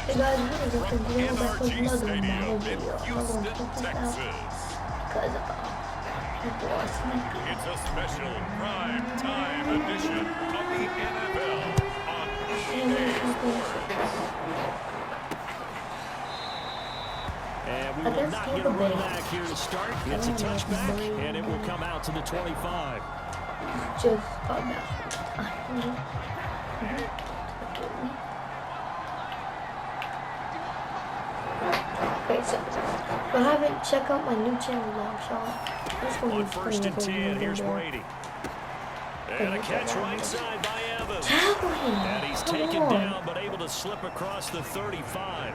Hey guys, what is up? from Today I'm back with NRG another Stadium Madden in video. I'm going to Houston, check this out Texas. because people are sleeping. It's a special prime time edition of the NFL on EA Sports. And we will not get a run back here to start. It's a touchback, and it will come out to the 25. Just about. Okay, so if you haven't, check out my new channel now, so On first and 10, here's Brady. And a catch right side by Evans. And he's taken down, but able to slip across the 35.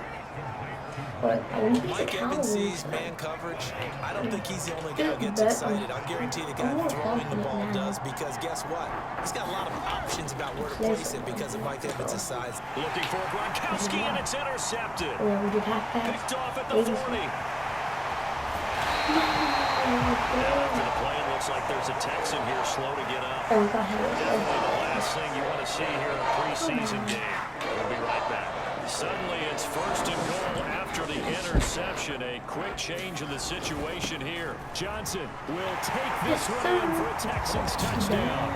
Mike Evans sees man coverage. I don't think he's the only guy who gets excited. I'll guarantee the guy throwing the ball does, because guess what? He's got a lot of options about where to place it because of Mike Evans' size. Looking for Gronkowski, and it's intercepted. Picked off at the 40. After the play, it looks like there's a Texan here slow to get up. Definitely the last thing you want to see here in a preseason game. We'll be right back. Suddenly, it's first and goal after the interception. A quick change in the situation here. Johnson will take this one in for a Texans touchdown.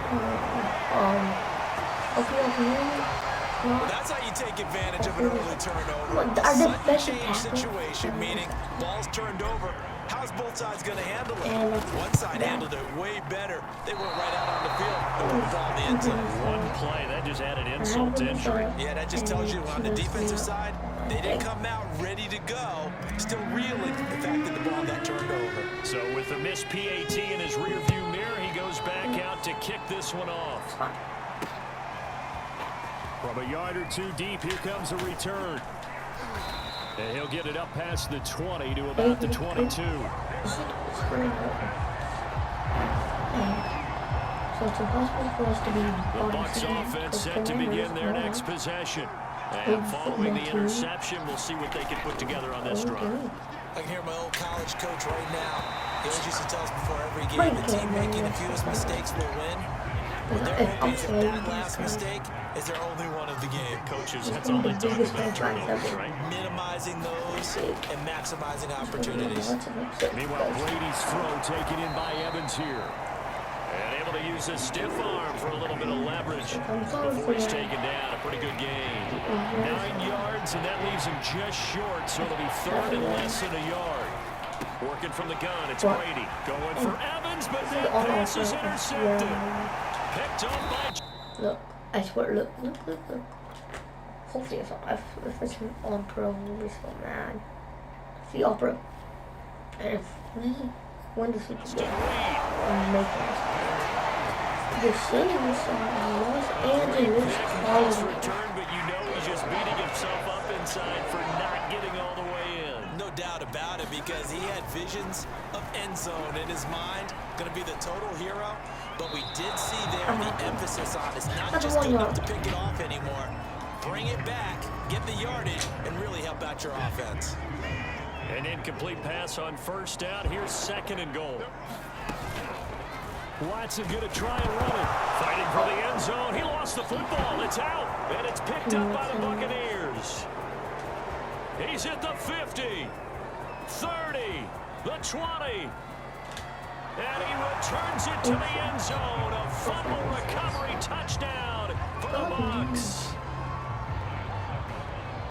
Well, that's how you take advantage of an early turnover. A sudden change situation, meaning ball's turned over. How's both sides going to handle it? One side handled it way better. They went right out on the field and put the ball in the end zone. One play, that just added insult to injury. Yeah, that just tells you on the defensive side, they didn't come out ready to go. Still reeling the fact that the ball got turned over. So with the missed PAT in his rearview mirror, he goes back out to kick this one off. From a yard or two deep, here comes a return. And he'll get it up past the 20 to about the 22. So it's impossible for us to be The Bucs offense set to begin their next possession. And following the interception, we'll see what they can put together on this drive. I can hear my old college coach right now. He always used to tell us before every game, the team making the fewest mistakes will win. What they're hoping is that last mistake is their only one of the game. Coaches, that's all they talk about, turnovers, right? Minimizing those and maximizing opportunities. Meanwhile, Brady's throw taken in by Evans here. And able to use his stiff arm for a little bit of leverage before he's taken down. A pretty good gain. 9 yards, and that leaves him just short, so it'll be third and less than a yard. Working from the gun, it's Brady. Going for Evans, but that pass is intercepted. Picked up by... Look, I swear, look. Hopefully if it's an all-pro, we'll be so mad. See, all-pro. And if we win the Super Bowl, I'm making this. The city was Los Angeles Calls return, but you know he's just beating himself up inside for not getting all the way in. No doubt about it, because he had visions of end zone in his mind. Going to be the total hero. But we did see there the emphasis on is not just good enough to pick it off anymore. Bring it back, get the yardage, and really help out your offense. An incomplete pass on first down. Here's second and goal. Watson going to try and run it. Fighting for the end zone. He lost the football. It's out. And it's picked up by the Buccaneers. He's at the 50, 30, the 20. And he returns it to the end zone. A fumble recovery touchdown for the Bucs.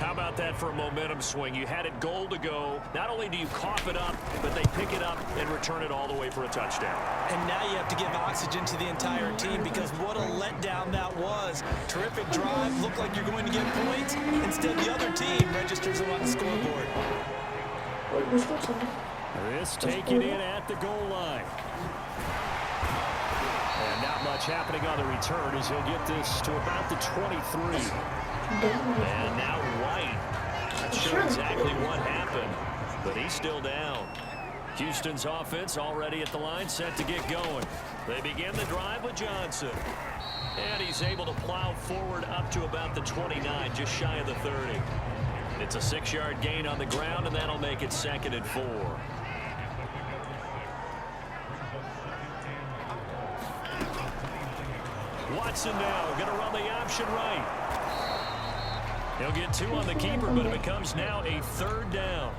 How about that for a momentum swing? You had it goal to go. Not only do you cough it up, but they pick it up and return it all the way for a touchdown. And now you have to give oxygen to the entire team, because what a letdown that was. Terrific drive. Looked like you're going to get points. Instead, the other team registers them on the scoreboard. This taken in at the goal line. And not much happening on the return as he'll get this to about the 23. And now White. Not sure exactly what happened, but he's still down. Houston's offense already at the line, set to get going. They begin the drive with Johnson. And he's able to plow forward up to about the 29, just shy of the 30. It's a 6-yard gain on the ground, and that'll make it 2nd and 4. Watson now going to run the option right. He'll get 2 on the keeper, but it becomes now a 3rd down.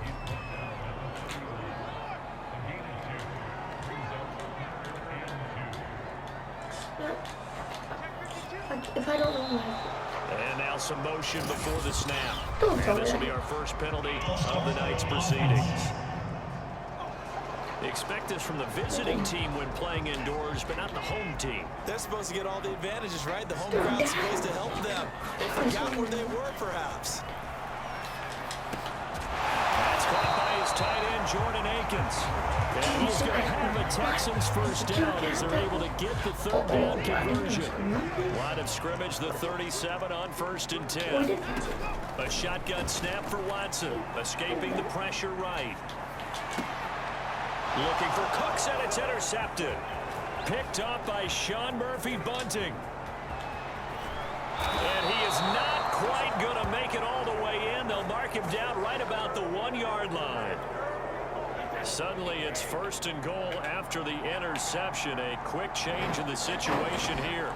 If I don't know and now some motion before the snap. And this will be our first penalty of the night's proceedings. Expect this from the visiting team when playing indoors, but not the home team. They're supposed to get all the advantages, right? The home crowd's supposed to help them. They forgot where they were, perhaps. That's caught by his tight end, Jordan Akins. And he's going to have a Texans first down as they're able to get the 3rd down conversion. Line of scrimmage, the 37 on 1st and 10. A shotgun snap for Watson, escaping the pressure right. Looking for Cooks, and it's intercepted. Picked up by Sean Murphy-Bunting. And he is not quite going to make it all the way in. They'll mark him down right about the 1-yard line. Suddenly it's 1st and goal after the interception. A quick change in the situation here.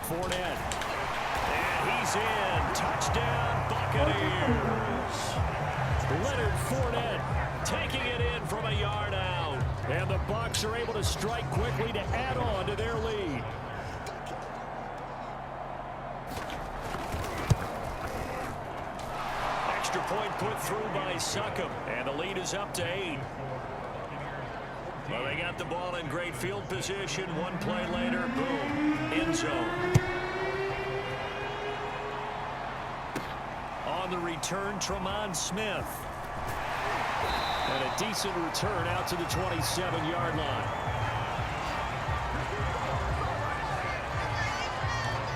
Fournette. And he's in. Touchdown, Buccaneers. Leonard Fournette taking it in from a yard out. And the Bucs are able to strike quickly to add on to their lead. Extra point put through by Succop, and the lead is up to 8. Well, they got the ball in great field position. 1 play later, boom, end zone. On the return, Tremont Smith. And a decent return out to the 27-yard line.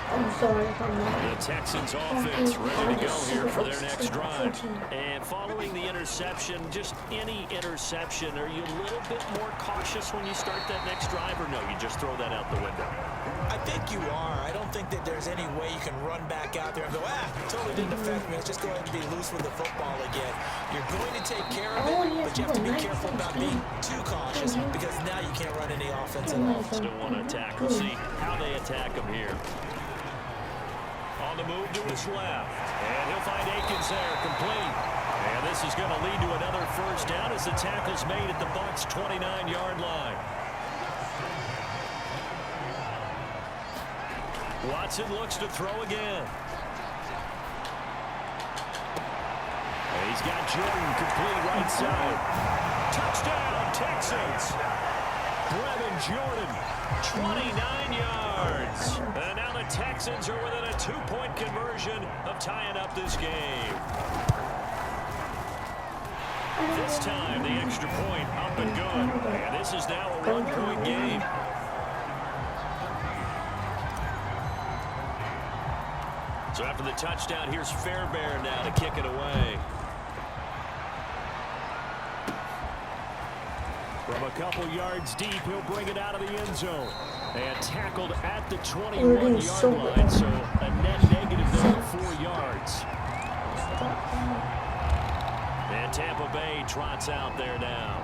I'm sorry if I'm not. The Texans offense ready to go here for their next drive. And following the interception, just any interception, are you a little bit more cautious when you start that next drive, or no, you just throw that out the window? I think you are. I don't think that there's any way you can run back out there and go, totally didn't affect me. Let's just go ahead and be loose with the football again. You're going to take care of it, but you have to be careful about being too cautious because now you can't run any offense at all. Still want to attack. We'll see how they attack him here. On the move to his left. And he'll find Akins there, complete. And this is going to lead to another first down as the tackle's made at the Bucs' 29-yard line. Watson looks to throw again. And he's got Jordan complete right side. Touchdown, Texans. Brevin Jordan, 29 yards. And now the Texans are within a 2-point conversion of tying up this game. This time, the extra point up and good. And this is now a 1-point game. So after the touchdown, here's Fairbairn now to kick it away. From a couple yards deep, he'll bring it out of the end zone. And tackled at the 21-yard line, so a net negative there of 4 yards. And Tampa Bay trots out there now.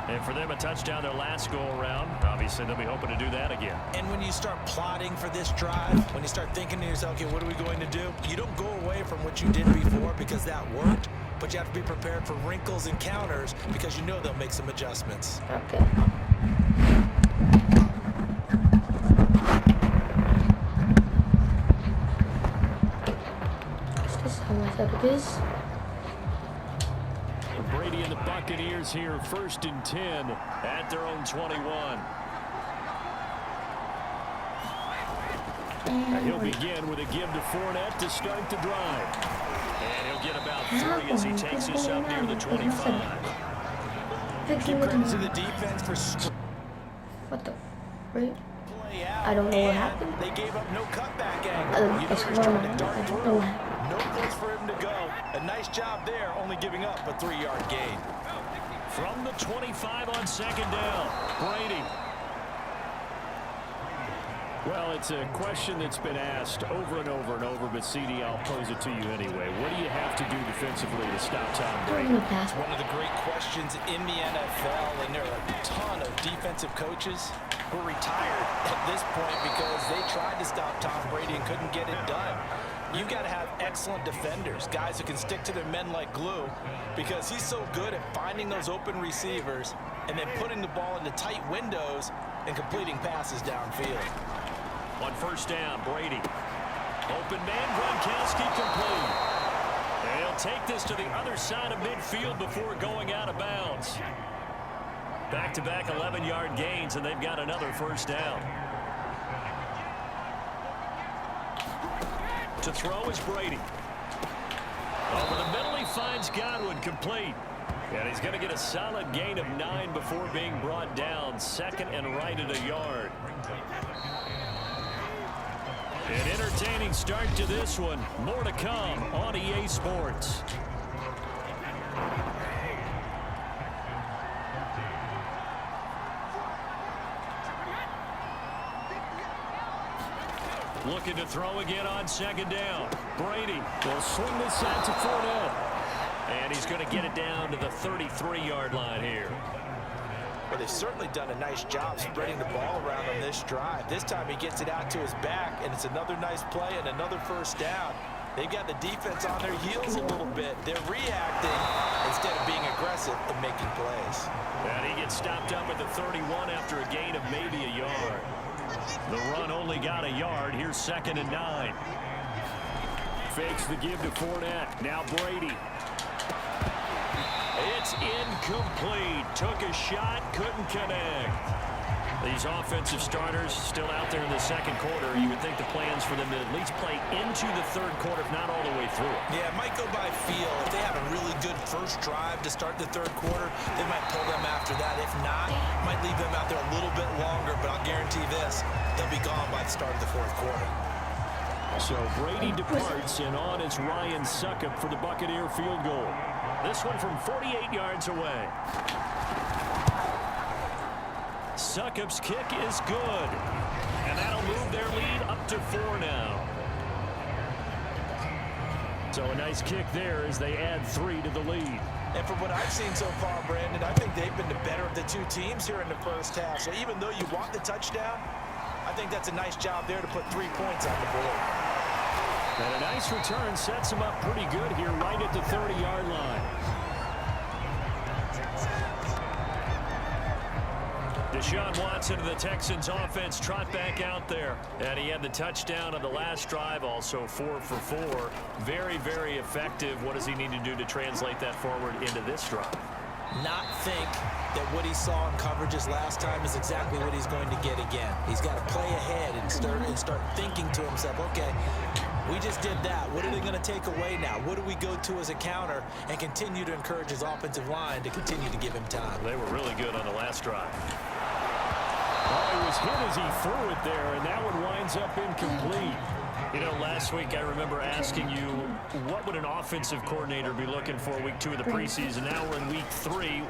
And for them, a touchdown their last go-around. Obviously, they'll be hoping to do that again. And when you start plotting for this drive, when you start thinking to yourself, okay, what are we going to do? You don't go away from what you did before because that worked, but you have to be prepared for wrinkles and counters because you know they'll make some adjustments. Okay. Is this how I thought it is? Brady and the Buccaneers here, 1st and 10 at their own 21. And he'll begin with a give to Fournette to start the drive. And he'll get about 3 as he takes us up near the 25. Give credit to the defense for What the freak? play out. I don't know what happened. They gave up no cutback angle. You know he was trying to dart through. No place for him to go. A nice job there, only giving up a 3-yard gain. From the 25 on 2nd down, Brady. Well, it's a question that's been asked over and over and over, but CD, I'll pose it to you anyway. What do you have to do defensively to stop Tom Brady? It's one of the great questions in the NFL, and there are a ton of defensive coaches who are retired at this point because they tried to stop Tom Brady and couldn't get it done. you've got to have excellent defenders, guys who can stick to their men like glue, because he's so good at finding those open receivers and then putting the ball into tight windows and completing passes downfield. On first down, Brady. Open man, Gronkowski complete. And he'll take this to the other side of midfield before going out of bounds. Back-to-back 11-yard gains, and they've got another first down. To throw is Brady. Over the middle, he finds Godwin, complete. And he's going to get a solid gain of 9 before being brought down. Second and right at a yard. An entertaining start to this one. More to come on EA Sports. Looking to throw again on second down. Brady will swing this out to Fournette. And he's going to get it down to the 33-yard line here. Well, they've certainly done a nice job spreading the ball around on this drive. This time he gets it out to his back, and it's another nice play and another first down. They've got the defense on their heels a little bit. They're reacting instead of being aggressive and making plays. And he gets stopped up at the 31 after a gain of maybe a yard. The run only got a yard. Here's 2nd and 9. Fakes the give to Fournette. Now Brady. It's incomplete. Took a shot, couldn't connect. These offensive starters still out there in the second quarter. You would think the plans for them to at least play into the third quarter, if not all the way through. Yeah, it might go by feel. If they have a really good first drive to start the third quarter, they might pull them after that. If not, might leave them out there a little bit longer, but I'll guarantee this, they'll be gone by the start of the fourth quarter. So Brady departs, and on is Ryan Succop for the Buccaneer field goal. This one from 48 yards away. Succop's kick is good. And that'll move their lead up to 4 now. So a nice kick there as they add 3 to the lead. And from what I've seen so far, Brandon, I think they've been the better of the two teams here in the first half. So even though you want the touchdown, I think that's a nice job there to put 3 points on the board. And a nice return sets them up pretty good here right at the 30-yard line. Deshaun Watson of the Texans offense trot back out there. And he had the touchdown on the last drive, also 4 for 4. Very, very effective. What does he need to do to translate that forward into this drive? Not think that what he saw in coverages last time is exactly what he's going to get again. He's got to play ahead and start thinking to himself, okay, we just did that. What are they going to take away now? What do we go to as a counter? And continue to encourage his offensive line to continue to give him time. They were really good on the last drive. Oh, he was hit as he threw it there, and that one winds up incomplete. You know, last week I remember asking you, what would an offensive coordinator be looking for week 2 of the preseason? Now we're in week 3.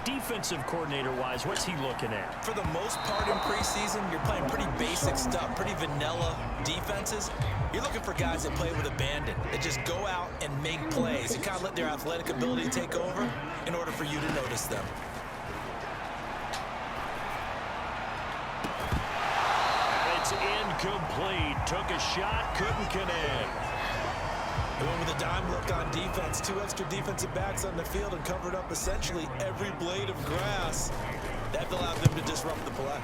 Defensive coordinator-wise, what's he looking at? For the most part in preseason, you're playing pretty basic stuff, pretty vanilla defenses. You're looking for guys that play with abandon, that just go out and make plays and kind of let their athletic ability take over in order for you to notice them. It's incomplete. Took a shot, couldn't connect. They went with a dime look on defense. 2 extra defensive backs on the field and covered up essentially every blade of grass. That allowed them to disrupt the play.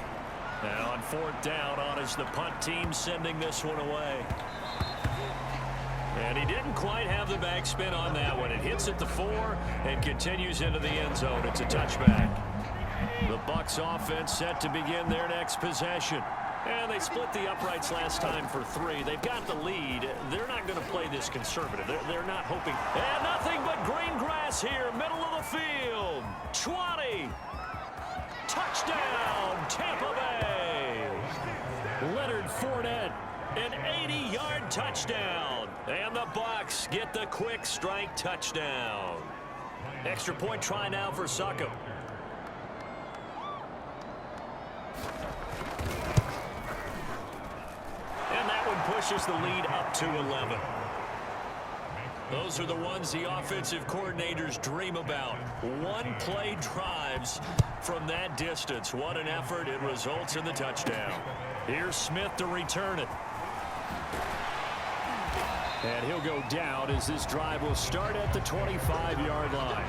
Now on 4th down, on is the punt team sending this one away. And he didn't quite have the backspin on that one. It hits at the 4 and continues into the end zone. It's a touchback. The Bucs offense set to begin their next possession. And they split the uprights last time for 3. They've got the lead. They're not going to play this conservative. They're not hoping. And nothing but green grass here, middle of the field. 20. Touchdown, Tampa Bay. Leonard Fournette, an 80-yard touchdown. And the Bucs get the quick strike touchdown. Extra point try now for Succop. And that one pushes the lead up to 11. Those are the ones the offensive coordinators dream about. One-play drives from that distance. What an effort. It results in the touchdown. Here's Smith to return it. And he'll go down as this drive will start at the 25-yard line.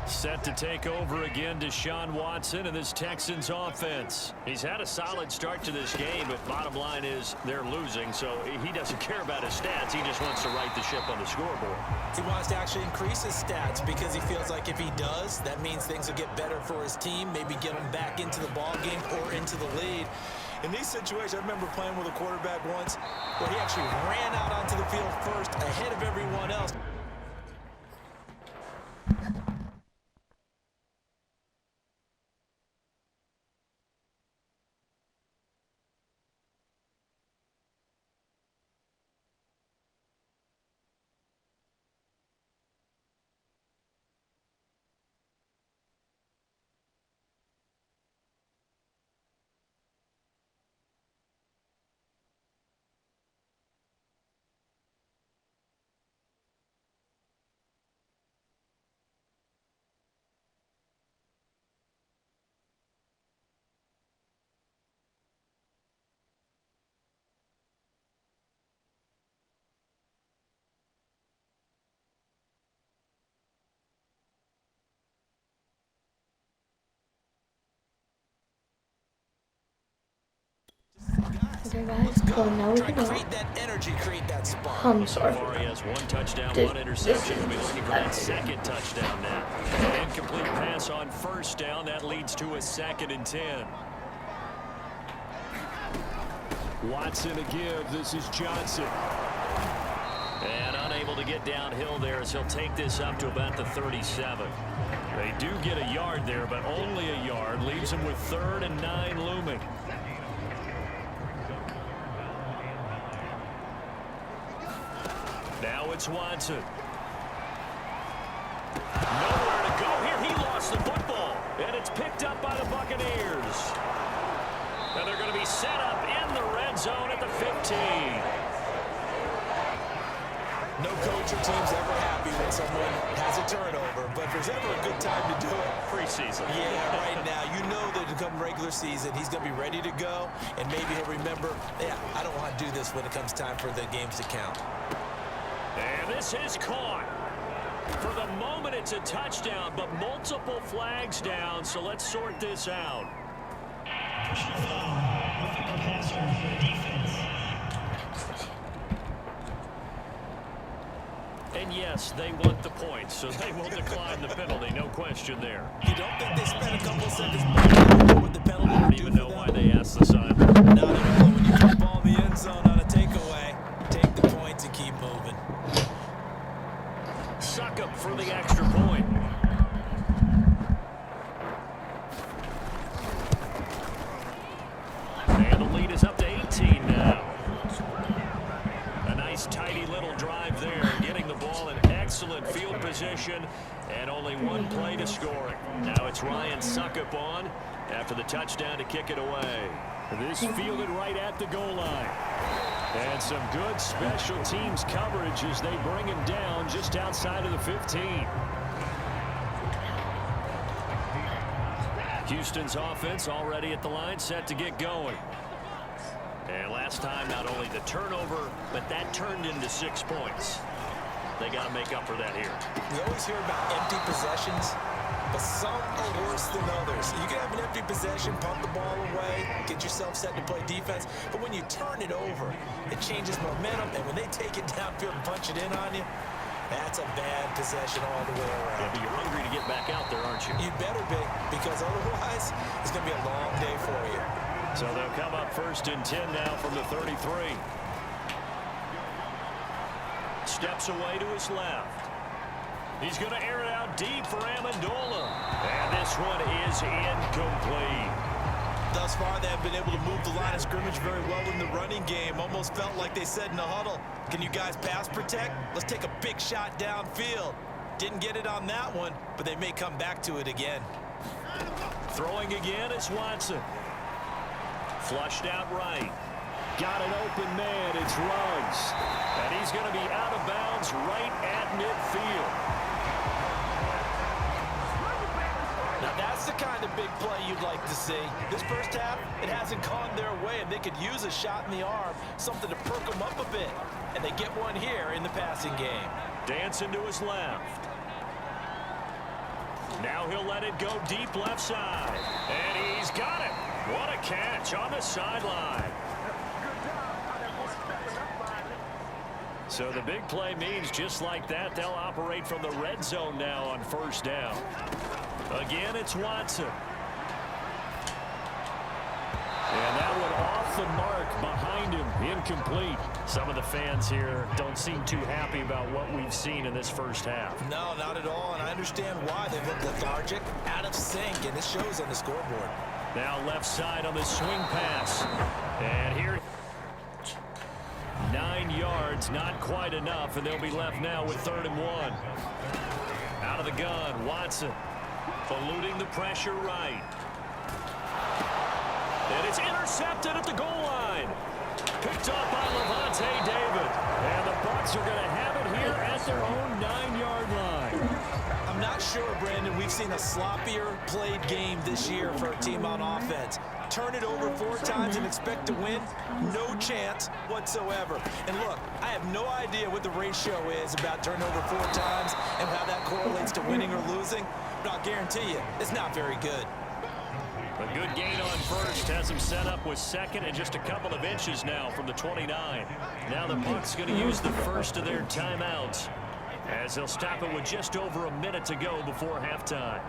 Set to take over again, Deshaun Watson and this Texans offense. He's had a solid start to this game, but bottom line is they're losing, so he doesn't care about his stats. He just wants to right the ship on the scoreboard. He wants to actually increase his stats because he feels like if he does, that means things will get better for his team, maybe get him back into the ball game or into the lead. In these situations, I remember playing with a quarterback once where he actually ran out onto the field first ahead of everyone else. Okay, guys, so now we can create that energy, create that spark. I'm sorry. He has one touchdown, one interception. He'll be looking for that second touchdown now. An incomplete pass on first down. That leads to a 2nd and 10. Watson to give. This is Johnson. And unable to get downhill there as he'll take this up to about the 37. They do get a yard there, but only a yard. Leaves him with 3rd and 9 looming. Now it's Watson. Nowhere to go here. He lost the football. And it's picked up by the Buccaneers. And they're going to be set up in the red zone at the 15. No coach or team's ever happy when someone has a turnover, but if there's ever a good time to do it, preseason. Yeah, right now. You know that to come regular season, he's going to be ready to go, and maybe he'll remember, yeah, I don't want to do this when it comes time for the games to count. And this is caught. For the moment, it's a touchdown, but multiple flags down, so let's sort this out. And yes, they want the points, so they will decline the penalty, no question there. You don't think they spent a couple seconds with the penalty? I don't even know why they asked the sign. Now they know when you put the ball in the end zone on a takeaway, take the points and keep moving. Suck up for the extra point. And the lead is up to 18 now. A nice tidy little drive there, getting the ball in excellent field position, and only one play to score it. Now it's Ryan Suckup on after the touchdown to kick it away. This fielded right at the goal line. And some good special teams coverage as they bring him down just outside of the 15. Houston's offense already at the line, set to get going. And last time, not only the turnover, but that turned into 6 points. They got to make up for that here. We always hear about empty possessions, but some are worse than others. You can have an empty possession, pump the ball away, get yourself set to play defense, but when you turn it over, it changes momentum, and when they take it downfield and punch it in on you, that's a bad possession all the way around. Yeah, but you're hungry to get back out there, aren't you? You better be, because otherwise, it's going to be a long day for you. So they'll come up 1st and 10 now from the 33. Steps away to his left. He's going to air it out deep for Amendola. And this one is incomplete. Thus far, they have been able to move the line of scrimmage very well in the running game. Almost felt like they said in the huddle, can you guys pass protect? Let's take a big shot downfield. Didn't get it on that one, but they may come back to it again. Throwing again is Watson. Flushed out right. Got an open man. It's Ruggs. And he's going to be out of bounds right at midfield. Now that's the kind of big play you'd like to see. This first half, it hasn't gone their way, and they could use a shot in the arm, something to perk them up a bit. And they get one here in the passing game. Dancing to his left. Now he'll let it go deep left side. And he's got it. What a catch on the sideline. So the big play means just like that, they'll operate from the red zone now on first down. Again, it's Watson. And that one off the mark behind him, incomplete. Some of the fans here don't seem too happy about what we've seen in this first half. No, not at all, and I understand why. They look lethargic, out of sync, and it shows on the scoreboard. Now left side on the swing pass. And here, 9 yards, not quite enough, and they'll be left now with 3rd and 1. Out of the gun, Watson. Eluding the pressure right. And it's intercepted at the goal line. Picked up by Lavonte David. And the Bucs are going to have it here at their own 9-yard line. I'm not sure, Brandon, we've seen a sloppier played game this year for a team on offense. Turn it over 4 times and expect to win? No chance whatsoever. And look, I have no idea what the ratio is about turnover 4 times and how that correlates to winning or losing, but I'll guarantee you, it's not very good. A good gain on first has him set up with 2nd and just a couple of inches now from the 29. Now the Bucs going to use the first of their timeouts as they'll stop it with just over a minute to go before halftime.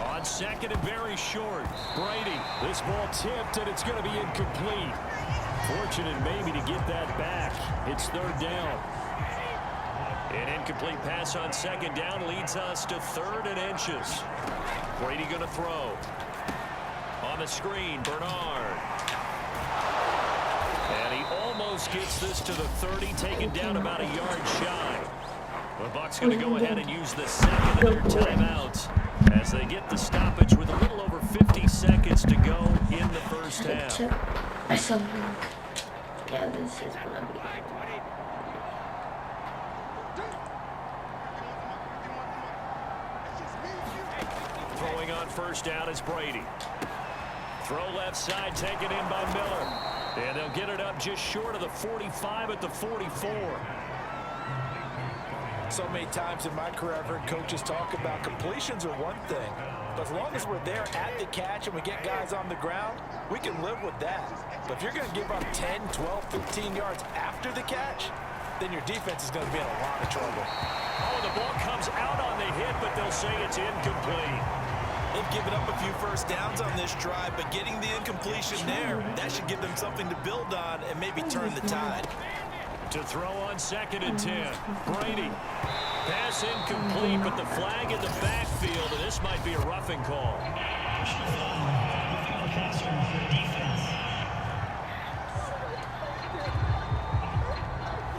On 2nd and very short, Brady. This ball tipped and it's going to be incomplete. Fortunate maybe to get that back. It's 3rd down. An incomplete pass on 2nd down leads us to 3rd and inches. Brady going to throw. On the screen, Bernard. And he almost gets this to the 30, taken down about a yard shy. The Bucs going to go ahead and use the 2nd of their timeouts as they get the stoppage with a little over 50 seconds to go in the first half. Yeah, this is going to be. Throwing on first down is Brady. Throw left side, taken in by Miller. And they'll get it up just short of the 45 at the 44. So many times in my career I've heard coaches talk about completions are one thing, but as long as we're there at the catch and we get guys on the ground, we can live with that. But if you're going to give up 10, 12, 15 yards after the catch, then your defense is going to be in a lot of trouble. Oh, the ball comes out on the hit, but they'll say it's incomplete. They've given up a few first downs on this drive, but getting the incompletion there, that should give them something to build on and maybe turn the tide. To throw on 2nd and 10. Brady. Pass incomplete, but the flag in the backfield, and this might be a roughing call.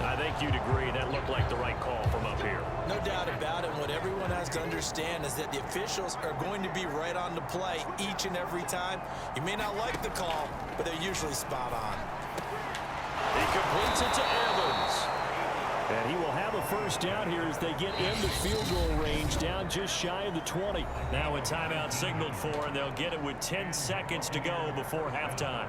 I think you'd agree that looked like the right call from up here. No doubt about it. What everyone has to understand is that the officials are going to be right on the play each and every time. You may not like the call, but they're usually spot on. He completes it to Evans. And he will have a first down here as they get into field goal range, down just shy of the 20. Now a timeout signaled for, and they'll get it with 10 seconds to go before halftime.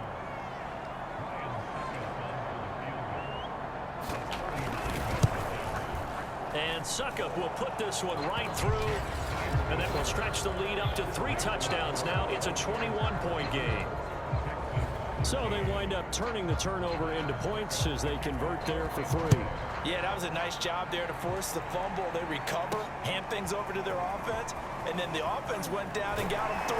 And Suckup will put this one right through, and that will stretch the lead up to 3 touchdowns now. It's a 21-point game. So they wind up turning the turnover into points as they convert there for 3. Yeah, that was a nice job there to force the fumble. They recover, hand things over to their offense, and then the offense went down and got them 3.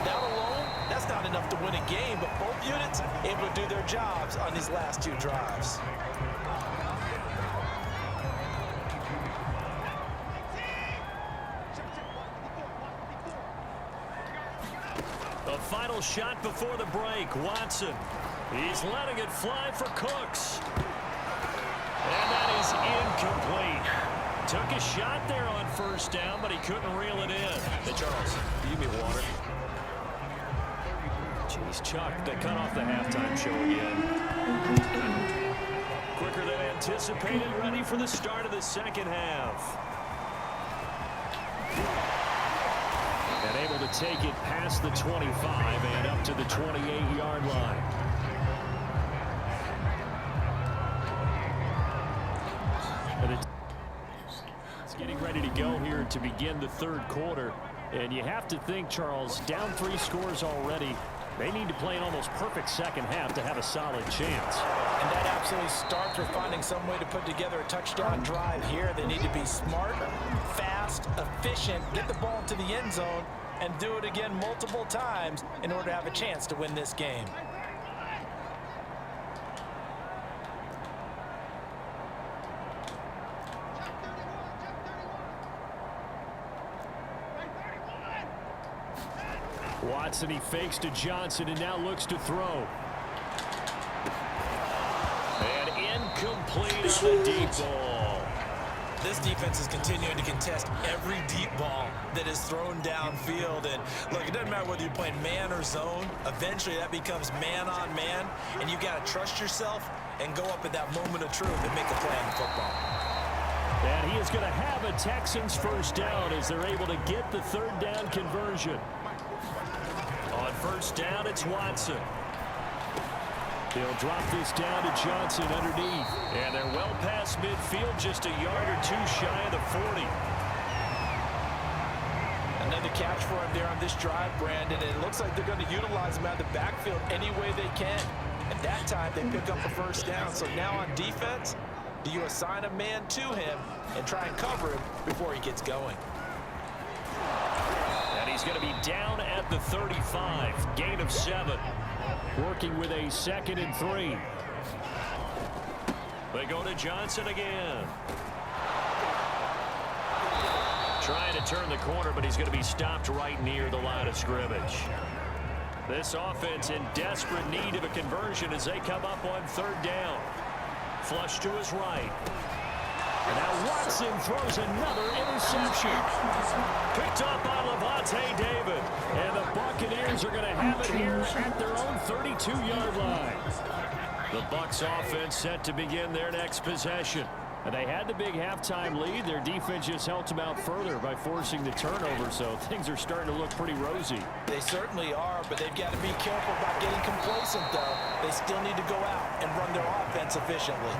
That alone, that's not enough to win a game, but both units able to do their jobs on these last 2 drives. The final shot before the break, Watson. He's letting it fly for Cooks. And that is incomplete. Took a shot there on first down, but he couldn't reel it in. Hey, Charles, give me water. Jeez, Chuck, they cut off the halftime show again. Quicker than anticipated, ready for the start of the second half. And able to take it past the 25 and up to the 28-yard line. And it's getting ready to go here to begin the third quarter. And you have to think, Charles, down 3 scores already. They need to play an almost perfect second half to have a solid chance. And that absolutely starts with finding some way to put together a touchdown drive here. They need to be smart, fast, efficient, get the ball to the end zone, and do it again multiple times in order to have a chance to win this game. Watson, he fakes to Johnson and now looks to throw. And incomplete on the deep ball. This defense is continuing to contest every deep ball that is thrown downfield. And look, it doesn't matter whether you're playing man or zone. Eventually that becomes man on man, and you've got to trust yourself and go up at that moment of truth and make a play on the football. And he is going to have a Texans first down as they're able to get the third down conversion. On first down, it's Watson. They'll drop this down to Johnson underneath. And they're well past midfield, just a yard or two shy of the 40. Another catch for him there on this drive, Brandon. It looks like they're going to utilize him out of the backfield any way they can. At that time, they pick up a first down. So now on defense, do you assign a man to him and try and cover him before he gets going? And he's going to be down at the 35. Gain of 7. Working with a 2nd and 3. They go to Johnson again. Trying to turn the corner, but he's going to be stopped right near the line of scrimmage. This offense in desperate need of a conversion as they come up on third down. Flush to his right. And now Watson throws another interception. Picked up by Lavonte David. And the Buccaneers are going to have it here at their own 32-yard line. The Bucs offense set to begin their next possession. And they had the big halftime lead. Their defense just helped them out further by forcing the turnover, so things are starting to look pretty rosy. They certainly are, but they've got to be careful about getting complacent, though. They still need to go out and run their offense efficiently.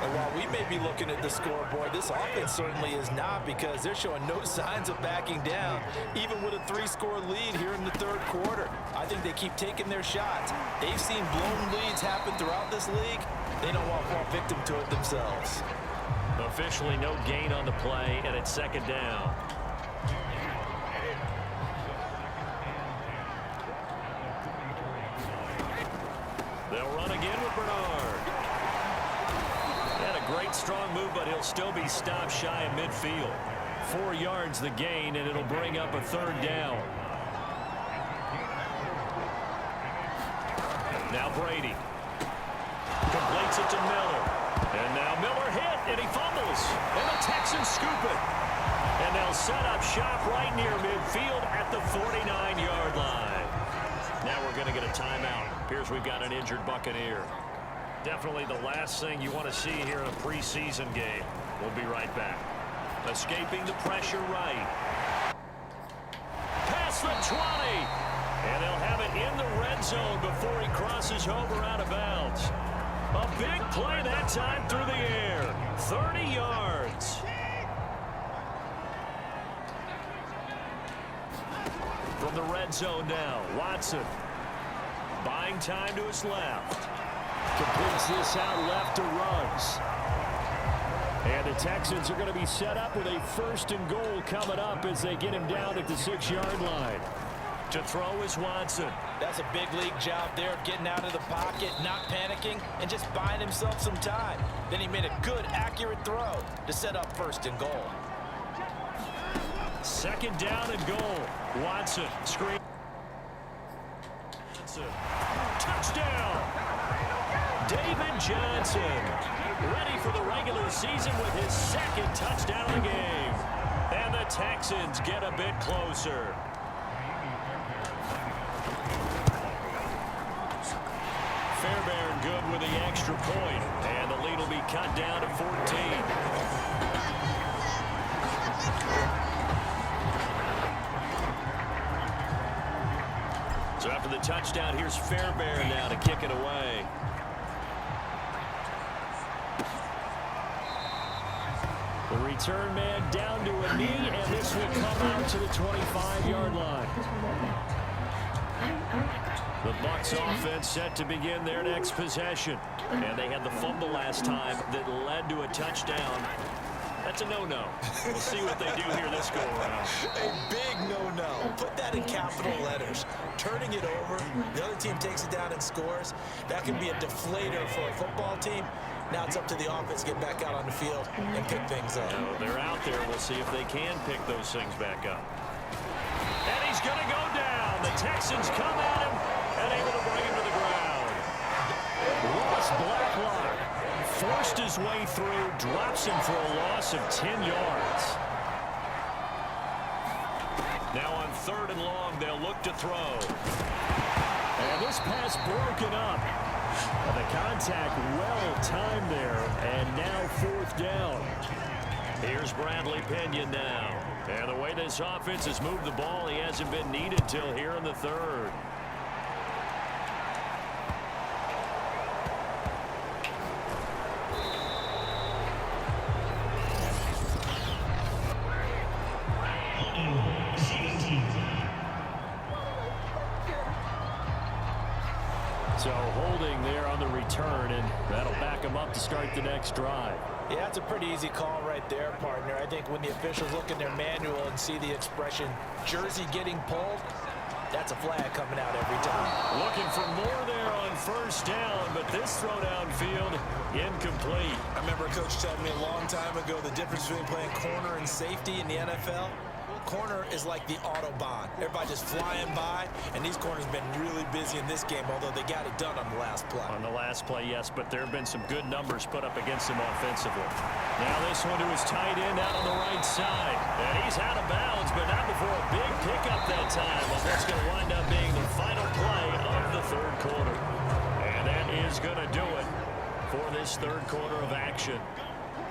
And while we may be looking at the scoreboard, this offense certainly is not, because they're showing no signs of backing down, even with a 3-score lead here in the third quarter. I think they keep taking their shots. They've seen blown leads happen throughout this league. They don't want to fall victim to it themselves. Officially no gain on the play, and it's second down. They'll run again with Bernard. And a great strong move, but he'll still be stopped shy of midfield. 4 yards the gain, and it'll bring up a third down. Now Brady. Completes it to Miller. And now Miller hit, and he fumbles. And the Texans scoop it. And they'll set up shop right near midfield at the 49-yard line. Now we're going to get a timeout. Appears we've got an injured Buccaneer. Definitely the last thing you want to see here in a preseason game. We'll be right back. Escaping the pressure right. Past the 20. And they'll have it in the red zone before he crosses over out of bounds. A big play that time through the air. 30 yards. From the red zone now, Watson. Buying time to his left. Completes this out left to Ruggs. And the Texans are going to be set up with a 1st and goal coming up as they get him down at the 6-yard line. To throw is Watson. That's a big league job there of getting out of the pocket, not panicking, and just buying himself some time. Then he made a good, accurate throw to set up 1st and goal. 2nd down and goal. Watson, screen. Touchdown! David Johnson, ready for the regular season with his 2nd touchdown of the game. And the Texans get a bit closer. Fairbairn good with the extra point, and the lead will be cut down to 14. for the touchdown. Here's Fairbairn now to kick it away. The return man down to a knee, and this will come out to the 25-yard line. The Bucs offense set to begin their next possession. And they had the fumble last time that led to a touchdown. That's a no-no. We'll see what they do here this go-around. A big no-no. Put that in capital letters. Turning it over, the other team takes it down and scores. That can be a deflator for a football team. Now it's up to the offense to get back out on the field and pick things up. No, they're out there. We'll see if they can pick those things back up. And he's going to go down. The Texans come at him and able to bring him to the ground. Ross Blacklock forced his way through, drops him for a loss of 10 yards. Now on 3rd and long, they'll look to throw. And this pass broken up. And the contact well timed there, and now 4th down. Here's Bradley Pinion now. And the way this offense has moved the ball, he hasn't been needed till here in the 3rd. So holding there on the return, and that'll back him up to start the next drive. Yeah, that's a pretty easy call right there, partner. I think when the officials look in their manual and see the expression jersey getting pulled, that's a flag coming out every time. Looking for more there on 1st down, but this throw downfield incomplete. I remember a coach telling me a long time ago the difference between playing corner and safety in the NFL. Corner is like the Autobahn. Everybody just flying by, and these corners have been really busy in this game, although they got it done on the last play. On the last play, yes, but there have been some good numbers put up against him offensively. Now this one to his tight end out on the right side. And he's out of bounds, but not before a big pickup that time of what's going to wind up being the final play of the 3rd quarter. And that is going to do it for this 3rd quarter of action.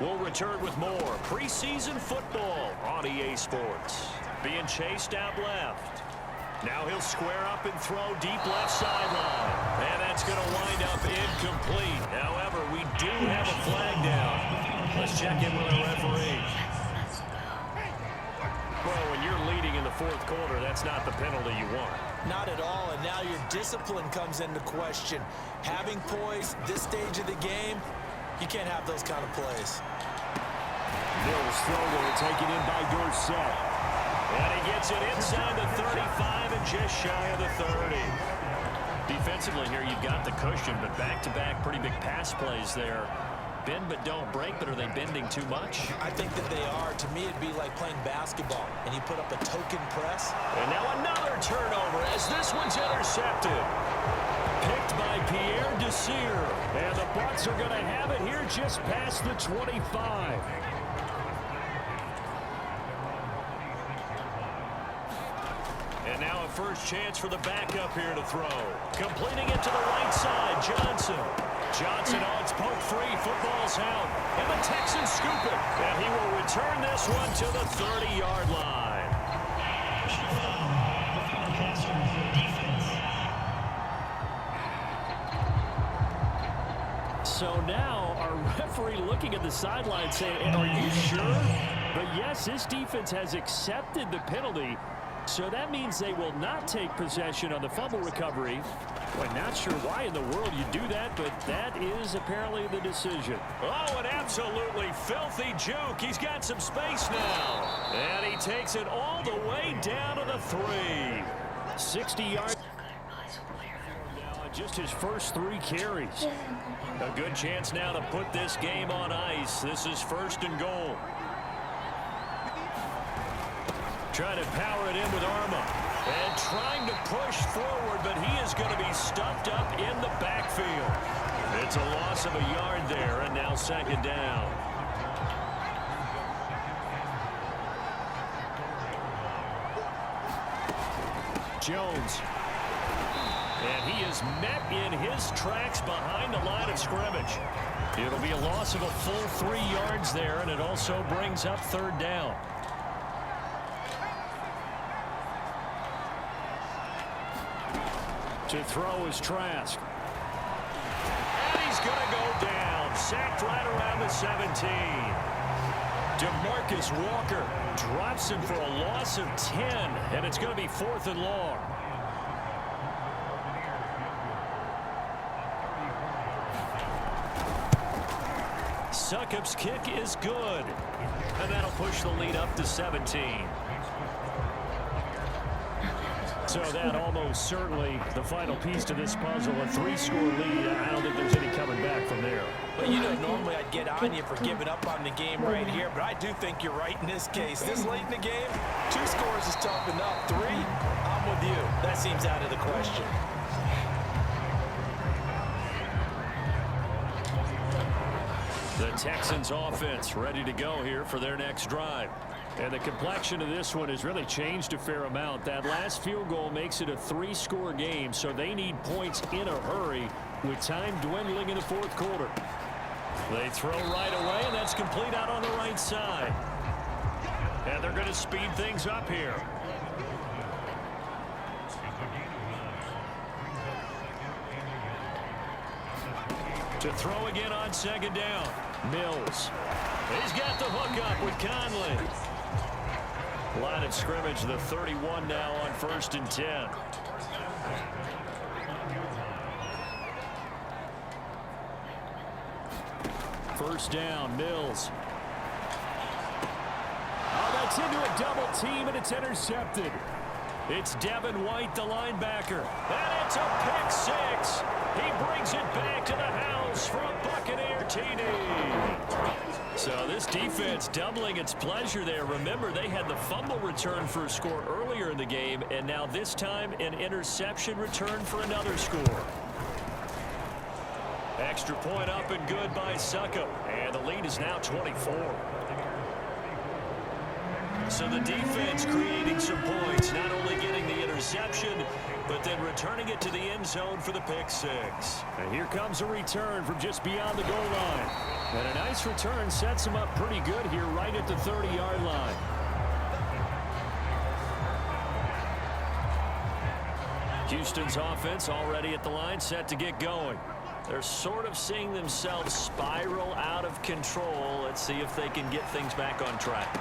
We'll return with more preseason football on EA Sports. Being chased out left. Now he'll square up and throw deep left sideline. And that's going to wind up incomplete. However, we do have a flag down. Let's check in with our referee. Well, when you're leading in the 4th quarter, that's not the penalty you want. Not at all, and now your discipline comes into question. Having poise this stage of the game, you can't have those kind of plays. Mills throw there, taken in by Dorsett. And he gets it inside the 35 and just shy of the 30. Defensively here, you've got the cushion, but back-to-back pretty big pass plays there. Bend but don't break, but are they bending too much? I think that they are. To me, it'd be like playing basketball, and you put up a token press. And now another turnover as this one's intercepted. Picked by Pierre Desir. And the Bucs are going to have it here just past the 25. And now a first chance for the backup here to throw. Completing it to the right side, Johnson. Johnson on its poke free, football's out. And the Texans scoop it. And he will return this one to the 30-yard line. So now our referee looking at the sideline saying, are you sure? But yes, this defense has accepted the penalty. So that means they will not take possession on the fumble recovery. I'm not sure why in the world you do that, but that is apparently the decision. Oh, an absolutely filthy juke. He's got some space now. And he takes it all the way down to the 3. 60 yards. Just his first 3 carries. A good chance now to put this game on ice. This is 1st and goal. Trying to power it in with Arma. And trying to push forward, but he is going to be stuffed up in the backfield. It's a loss of a yard there, and now 2nd down. Jones. And he is met in his tracks behind the line of scrimmage. It'll be a loss of a full 3 yards there, and it also brings up 3rd down. To throw is Trask. And he's going to go down. Sacked right around the 17. DeMarcus Walker drops him for a loss of 10, and it's going to be 4th and long. Succop's kick is good, and that'll push the lead up to 17. So that almost certainly the final piece to this puzzle, a 3-score lead. I don't think there's any coming back from there. But you know, normally I'd get on you for giving up on the game right here, but I do think you're right in this case. This late in the game, 2 scores is tough enough. 3, I'm with you. That seems out of the question. The Texans offense ready to go here for their next drive. And the complexion of this one has really changed a fair amount. That last field goal makes it a 3-score game, so they need points in a hurry with time dwindling in the 4th quarter. They throw right away, and that's complete out on the right side. And they're going to speed things up here. To throw again on 2nd down. Mills. He's got the hook up with Conley. Line of scrimmage, the 31 now on 1st and 10. First down, Mills. Oh, that's into a double team, and it's intercepted. It's Devin White, the linebacker. And it's a pick 6. He brings it back to the house for a Buccaneer TD. So this defense doubling its pleasure there. Remember, they had the fumble return for a score earlier in the game, and now this time an interception return for another score. Extra point up and good by Succop, and the lead is now 24. So the defense creating some points, not only getting the interception, but then returning it to the end zone for the pick 6. And here comes a return from just beyond the goal line. And a nice return sets him up pretty good here right at the 30-yard line. Houston's offense already at the line, set to get going. They're sort of seeing themselves spiral out of control. Let's see if they can get things back on track.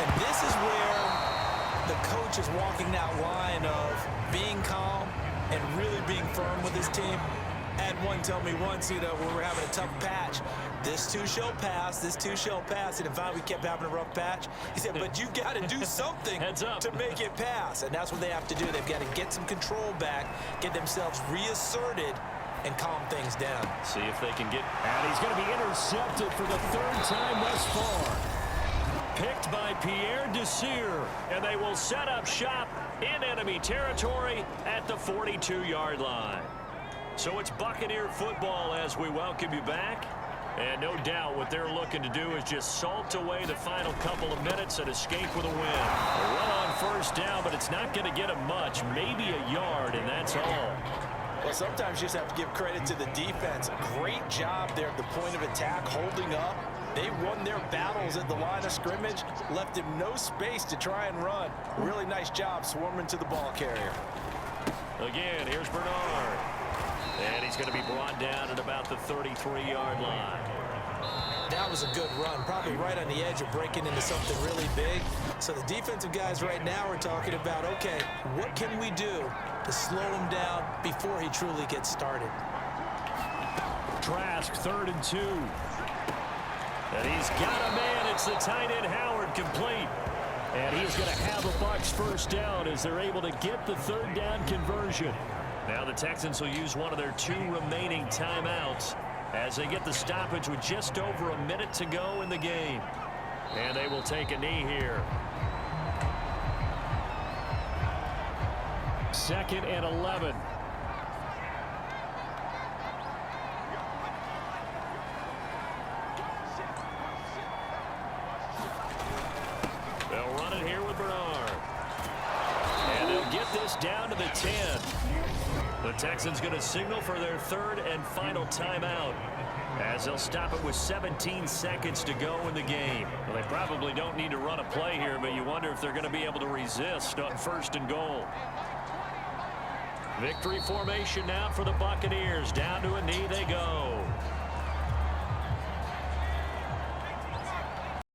And this is where the coach is walking that line of being calm and really being firm with his team. I had one tell me once, you know, when we were having a tough patch, this too shall pass, this too shall pass. And in fact, we kept having a rough patch. He said, but you got to do something to make it pass. And that's what they have to do. They've got to get some control back, get themselves reasserted, and calm things down. See if they can get... And he's going to be intercepted for the 3rd time thus far. Picked by Pierre Desir, and they will set up shop in enemy territory at the 42-yard line. So it's Buccaneer football as we welcome you back. And no doubt what they're looking to do is just salt away the final couple of minutes and escape with a win. Well on 1st down, but it's not going to get them much, maybe a yard, and that's all. Well, sometimes you just have to give credit to the defense. Great job there at the point of attack, holding up. They won their battles at the line of scrimmage, left him no space to try and run. Really nice job swarming to the ball carrier. Again, here's Bernard. And he's going to be brought down at about the 33-yard line. That was a good run, probably right on the edge of breaking into something really big. So the defensive guys right now are talking about, okay, what can we do to slow him down before he truly gets started? Trask, 3rd and 2. And he's got a man. It's the tight end Howard, complete. And he's going to have a Bucs 1st down as they're able to get the 3rd down conversion. Now the Texans will use one of their 2 remaining timeouts as they get the stoppage with just over a minute to go in the game. And they will take a knee here. 2nd and 11. They'll run it here with Bernard. And they'll get this down to the 10. The Texans going to signal for their 3rd and final timeout as they'll stop it with 17 seconds to go in the game. Well, they probably don't need to run a play here, but you wonder if they're going to be able to resist on 1st and goal. Victory formation now for the Buccaneers. Down to